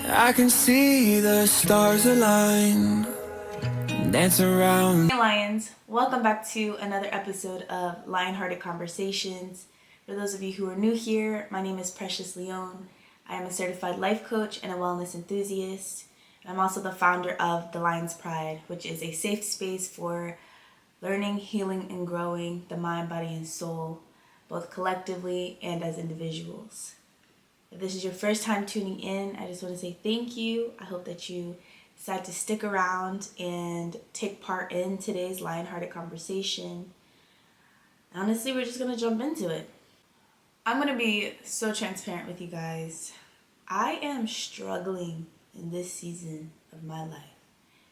I can see the stars align, dance around. Hey Lions, welcome back to another episode of Lionhearted Conversations. For those of you who are new here, my name is Precious Leone. I am a certified life coach and a wellness enthusiast. I'm also the founder of The Lion's Pride, which is a safe space for learning, healing, and growing the mind, body, and soul, both collectively and as individuals. If this is your first time tuning in, I just want to say thank you. I hope that you decide to stick around and take part in today's lighthearted conversation. Honestly, we're just going to jump into it. I'm going to be so transparent with you guys. I am struggling in this season of my life,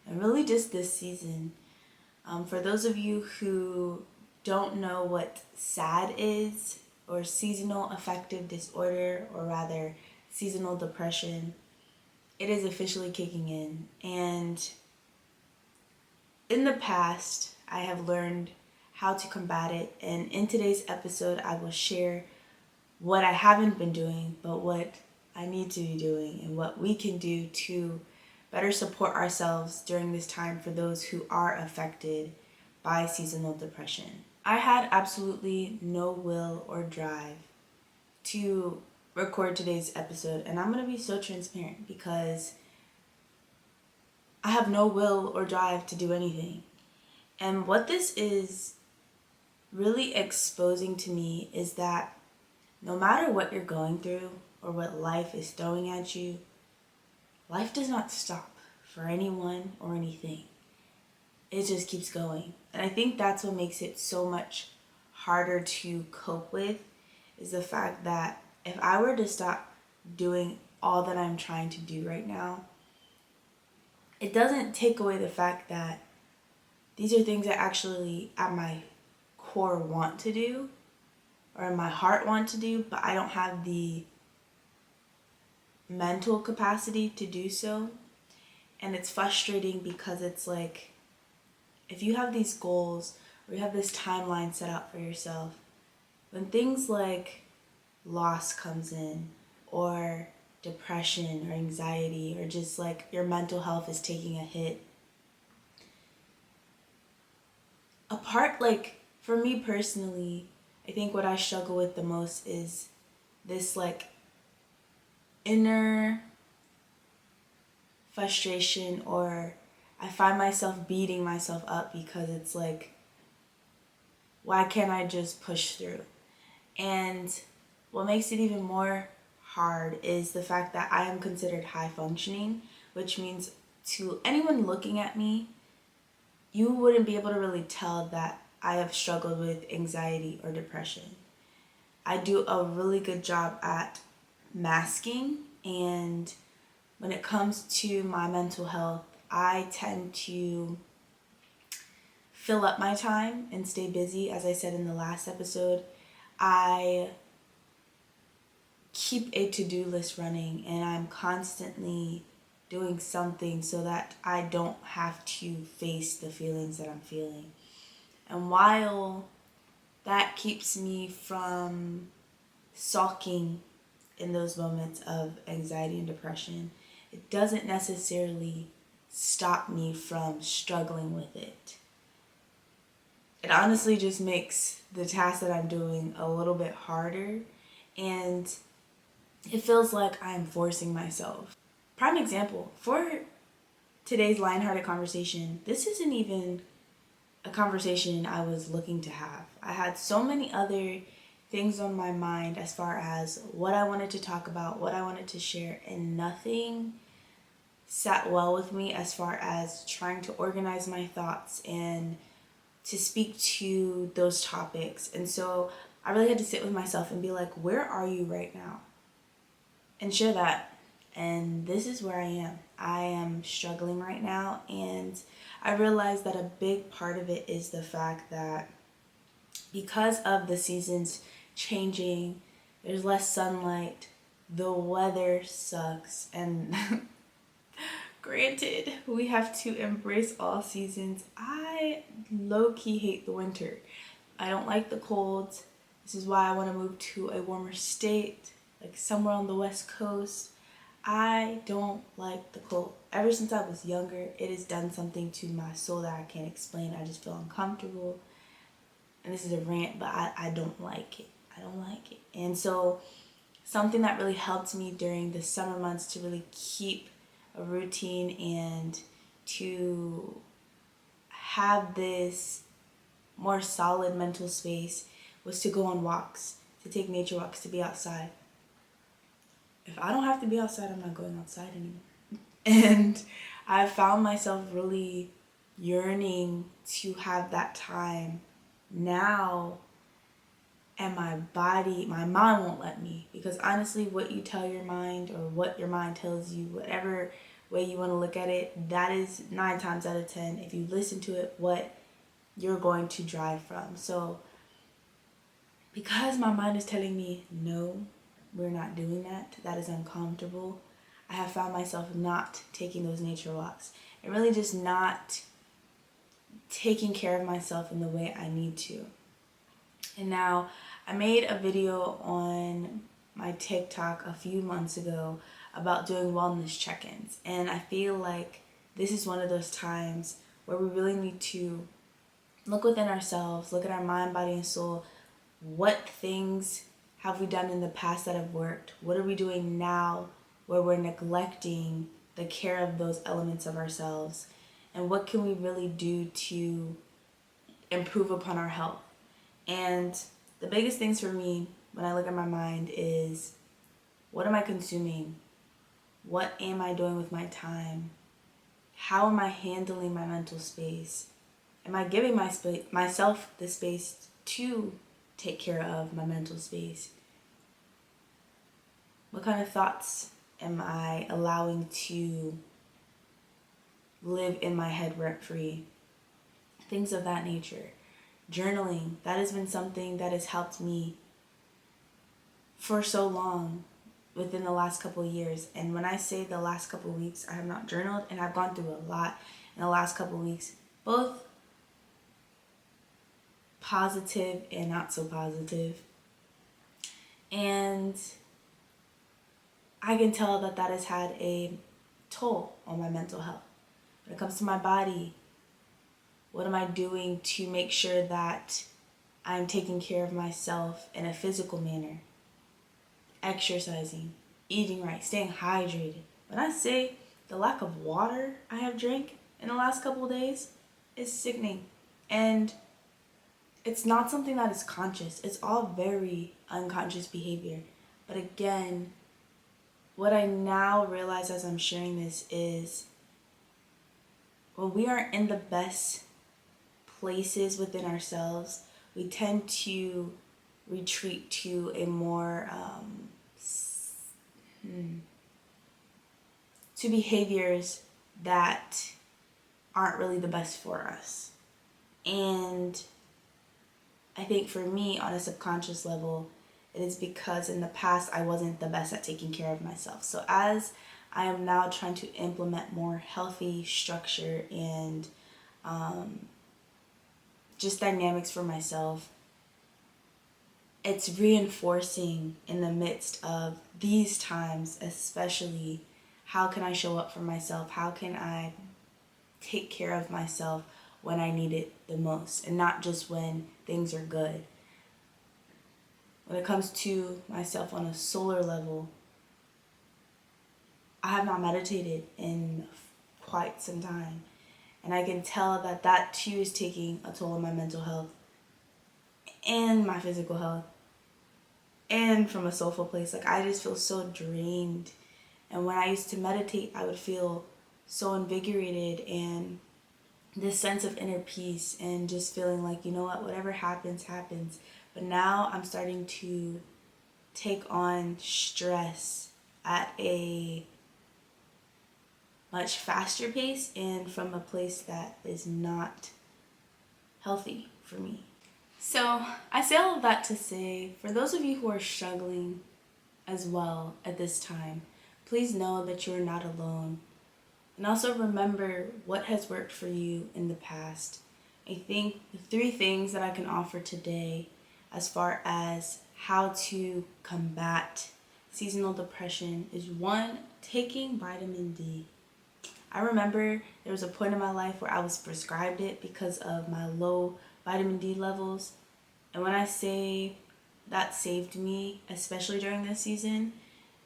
and really just this season. For those of you who don't know what S.A.D is, or Seasonal Affective Disorder, or rather seasonal depression, it is officially kicking in. And in the past, I have learned how to combat it. And in today's episode, I will share what I haven't been doing, but what I need to be doing, and what we can do to better support ourselves during this time for those who are affected by seasonal depression. I had absolutely no will or drive to record today's episode, and I'm going to be so transparent because I have no will or drive to do anything. And what this is really exposing to me is that no matter what you're going through or what life is throwing at you, life does not stop for anyone or anything. It just keeps going. And I think that's what makes it so much harder to cope with, is the fact that if I were to stop doing all that I'm trying to do right now, it doesn't take away the fact that these are things I actually at my core want to do, or in my heart want to do, but I don't have the mental capacity to do so. And it's frustrating because it's like, if you have these goals or you have this timeline set out for yourself, when things like loss comes in, or depression or anxiety, or just like your mental health is taking a hit, for me personally, I think what I struggle with the most is this like inner frustration, or I find myself beating myself up because it's like, why can't I just push through? And what makes it even more hard is the fact that I am considered high functioning, which means to anyone looking at me, you wouldn't be able to really tell that I have struggled with anxiety or depression. I do a really good job at masking, and when it comes to my mental health, I tend to fill up my time and stay busy. As I said in the last episode, I keep a to-do list running, and I'm constantly doing something so that I don't have to face the feelings that I'm feeling. And while that keeps me from sulking in those moments of anxiety and depression, it doesn't necessarily stop me from struggling with it. It honestly just makes the task that I'm doing a little bit harder, and it feels like I'm forcing myself. Prime example, for today's lighthearted conversation, this isn't even a conversation I was looking to have. I had so many other things on my mind as far as what I wanted to talk about, what I wanted to share, and nothing sat well with me as far as trying to organize my thoughts and to speak to those topics. And so I really had to sit with myself and be like, where are you right now? And share that. And this is where I am. I am struggling right now, and I realized that a big part of it is the fact that because of the seasons changing, there's less sunlight, the weather sucks, and granted, we have to embrace all seasons. I low-key hate the winter. I don't like the cold. This is why I want to move to a warmer state, like somewhere on the West Coast. I don't like the cold. Ever since I was younger, it has done something to my soul that I can't explain. I just feel uncomfortable. And this is a rant, but I don't like it. I don't like it. And so something that really helped me during the summer months to really keep a routine and to have this more solid mental space was to go on walks, to take nature walks, to be outside. If I don't have to be outside, I'm not going outside anymore. And I found myself really yearning to have that time now, and my mind won't let me, because honestly, what you tell your mind or what your mind tells you, whatever way you want to look at it, that is 9 times out of 10, if you listen to it, what you're going to drive from. So because my mind is telling me, no, we're not doing that, that is uncomfortable, I have found myself not taking those nature walks and really just not taking care of myself in the way I need to. And now I made a video on my TikTok a few months ago about doing wellness check-ins, and I feel like this is one of those times where we really need to look within ourselves, look at our mind, body, and soul. What things have we done in the past that have worked? What are we doing now where we're neglecting the care of those elements of ourselves? And what can we really do to improve upon our health? And the biggest things for me when I look at my mind is, what am I consuming? What am I doing with my time? How am I handling my mental space? Am I giving myself the space to take care of my mental space? What kind of thoughts am I allowing to live in my head rent-free? Things of that nature. Journaling, that has been something that has helped me for so long within the last couple of years. And when I say the last couple of weeks, I have not journaled, and I've gone through a lot in the last couple of weeks, both positive and not so positive. And I can tell that that has had a toll on my mental health. When it comes to my body, what am I doing to make sure that I'm taking care of myself in a physical manner? Exercising, eating right, staying hydrated. When I say the lack of water I have drank in the last couple of days is sickening. And it's not something that is conscious. It's all very unconscious behavior. But again, what I now realize as I'm sharing this is, when we are in the best places within ourselves, we tend to retreat to a more to behaviors that aren't really the best for us. And I think for me, on a subconscious level, it is because in the past I wasn't the best at taking care of myself. So as I am now trying to implement more healthy structure and just dynamics for myself, it's reinforcing in the midst of these times, especially, how can I show up for myself? How can I take care of myself when I need it the most, and not just when things are good? When it comes to myself on a solar level, I have not meditated in quite some time, and I can tell that that too is taking a toll on my mental health and my physical health. And from a soulful place, like, I just feel so drained. And when I used to meditate, I would feel so invigorated and this sense of inner peace, and just feeling like, you know what, whatever happens, happens. But now I'm starting to take on stress at a much faster pace, and from a place that is not healthy for me. So I say all of that to say, for those of you who are struggling as well at this time, please know that you're not alone. And also remember what has worked for you in the past. I think the 3 things that I can offer today as far as how to combat seasonal depression is, 1, taking vitamin D. I remember there was a point in my life where I was prescribed it because of my low vitamin D levels. And when I say that saved me, especially during this season,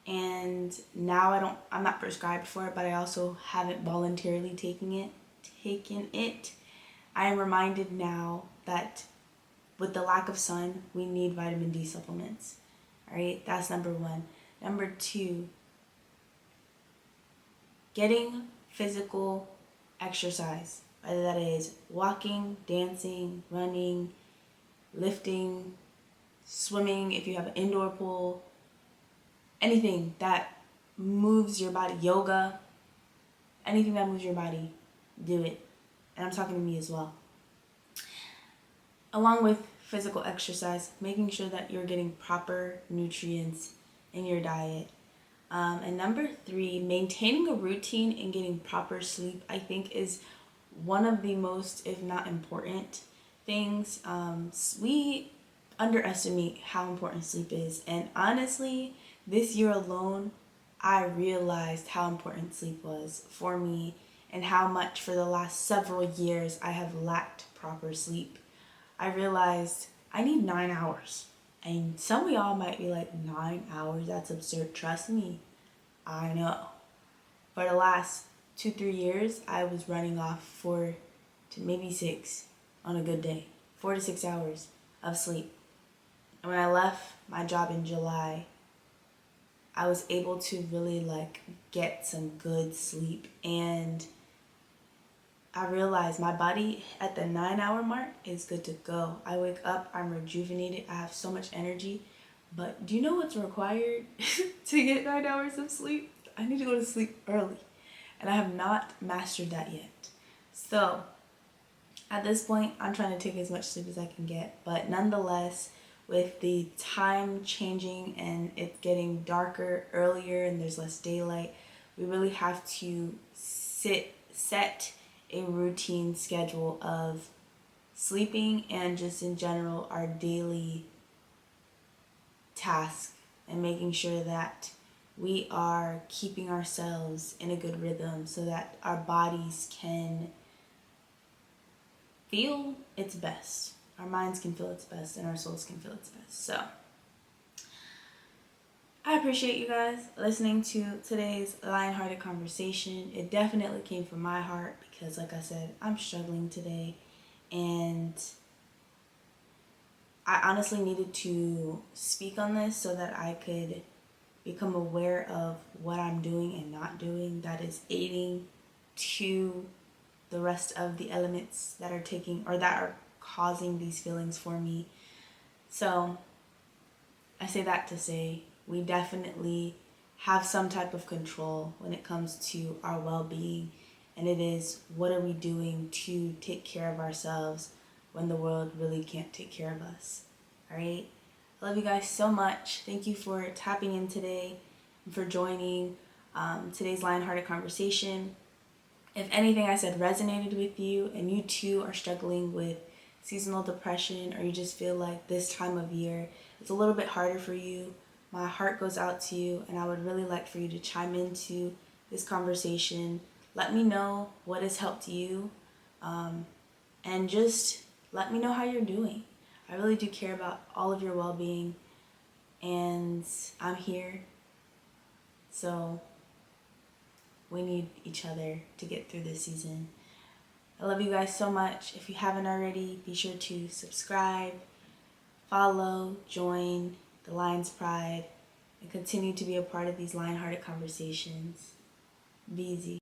and now I'm not prescribed for it, but I also haven't voluntarily taken it. I am reminded now that with the lack of sun, we need vitamin D supplements. All right, that's number one. Number two, getting physical exercise, whether that is walking, dancing, running, lifting, swimming if you have an indoor pool, anything that moves your body, yoga, anything that moves your body, do it. And I'm talking to me as well. Along with physical exercise, making sure that you're getting proper nutrients in your diet. And number three, maintaining a routine and getting proper sleep, I think, is one of the most, if not important, things. We underestimate how important sleep is. And honestly, this year alone, I realized how important sleep was for me and how much for the last several years I have lacked proper sleep. I realized I need 9 hours. And some of y'all might be like, 9 hours? That's absurd. Trust me, I know. For the last 2-3 years, I was running off 4 to maybe 6 on a good day. 4 to 6 hours of sleep. And when I left my job in July, I was able to really get some good sleep. And I realized my body at the 9-hour mark is good to go. I wake up, I'm rejuvenated, I have so much energy. But do you know what's required to get 9 hours of sleep? I need to go to sleep early. And I have not mastered that yet. So at this point, I'm trying to take as much sleep as I can get. But nonetheless, with the time changing and it getting darker earlier and there's less daylight, we really have to set a routine schedule of sleeping and just in general our daily tasks and making sure that we are keeping ourselves in a good rhythm so that our bodies can feel its best. Our minds can feel its best and our souls can feel its best. So I appreciate you guys listening to today's Lionhearted Conversation. It definitely came from my heart because, like I said, I'm struggling today and I honestly needed to speak on this so that I could become aware of what I'm doing and not doing that is aiding to the rest of the elements that are taking or that are causing these feelings for me. So I say that to say we definitely have some type of control when it comes to our well-being, and it is what are we doing to take care of ourselves when the world really can't take care of us. All right, I love you guys so much. Thank you for tapping in today and for joining today's Lionhearted Conversation. If anything I said resonated with you and you too are struggling with seasonal depression or you just feel like this time of year it's a little bit harder for you, my heart goes out to you and I would really like for you to chime into this conversation. Let me know what has helped you and just let me know how you're doing. I really do care about all of your well-being and I'm here. So we need each other to get through this season. I love you guys so much. If you haven't already, be sure to subscribe, follow, join the Lion's Pride, and continue to be a part of these Lionhearted Conversations. Be easy.